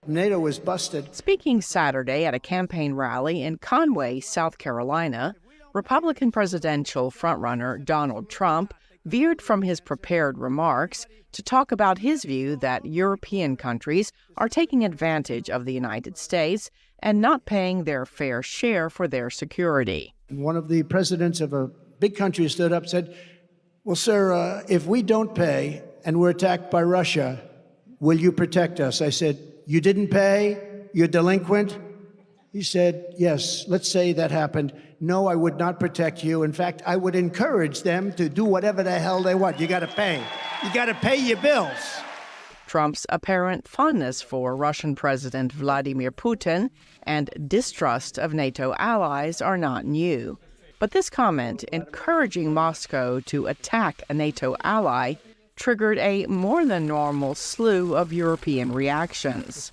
NATO was busted. Speaking Saturday at a campaign rally in Conway, South Carolina, Republican presidential frontrunner Donald Trump veered from his prepared remarks to talk about his view that European countries are taking advantage of the United States and not paying their fair share for their security. One of the presidents of a big country stood up and said, well, sir, if we don't pay and we're attacked by Russia, will you protect us? I said, you didn't pay? You're delinquent? He said, yes, let's say that happened. No, I would not protect you. In fact, I would encourage them to do whatever the hell they want. You got to pay. You got to pay your bills. Trump's apparent fondness for Russian President Vladimir Putin and distrust of NATO allies are not new. But this comment encouraging Moscow to attack a NATO ally triggered a more than normal slew of European reactions.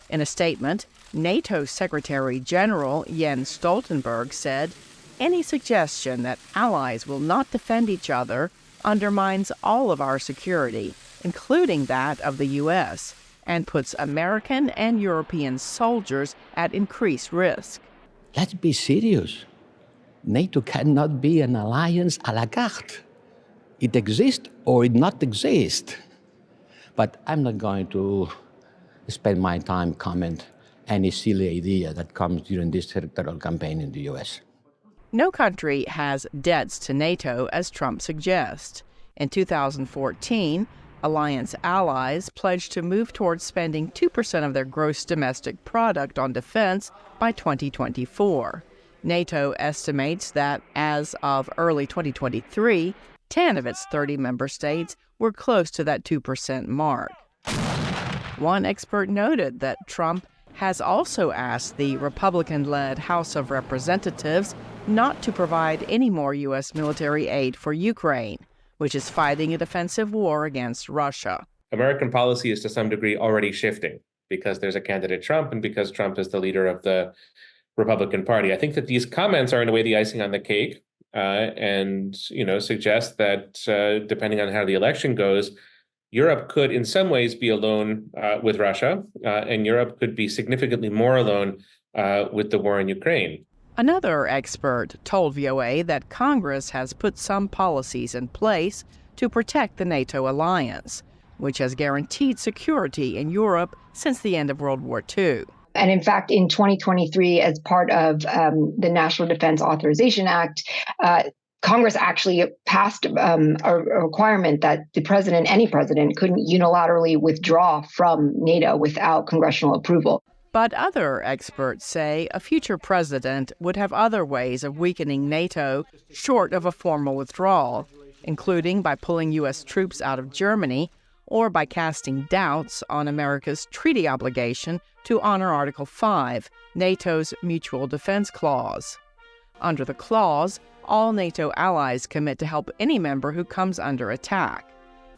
In a statement, NATO Secretary General Jens Stoltenberg said, "Any suggestion that allies will not defend each other undermines all of our security, including that of the U.S., and puts American and European soldiers at increased risk." Let's be serious. NATO cannot be an alliance à la carte. It exists or it not exist. But I'm not going to spend my time comment any silly idea that comes during this territorial campaign in the U.S. No country has debts to NATO, as Trump suggests. In 2014, alliance allies pledged to move towards spending 2% of their gross domestic product on defense by 2024. NATO estimates that as of early 2023, 10 of its 30 member states were close to that 2% mark. One expert noted that Trump has also asked the Republican-led House of Representatives not to provide any more U.S. military aid for Ukraine, which is fighting a defensive war against Russia. American policy is to some degree already shifting because there's a candidate Trump and because Trump is the leader of the Republican Party. I think that these comments are in a way the icing on the cake and suggest that depending on how the election goes, Europe could in some ways be alone with Russia, and Europe could be significantly more alone with the war in Ukraine. Another expert told VOA that Congress has put some policies in place to protect the NATO alliance, which has guaranteed security in Europe since the end of World War II. And in fact, in 2023, as part of the National Defense Authorization Act, Congress actually passed a requirement that any president, couldn't unilaterally withdraw from NATO without congressional approval. But other experts say a future president would have other ways of weakening NATO short of a formal withdrawal, including by pulling U.S. troops out of Germany or by casting doubts on America's treaty obligation to honor Article 5, NATO's Mutual Defense Clause. Under the clause, all NATO allies commit to help any member who comes under attack.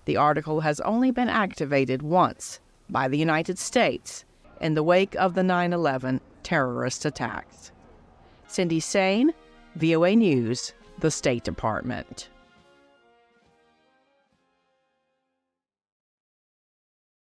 The article has only been activated once, by the United States, in the wake of the 9/11 terrorist attacks. Cindy Sain, VOA News, the State Department.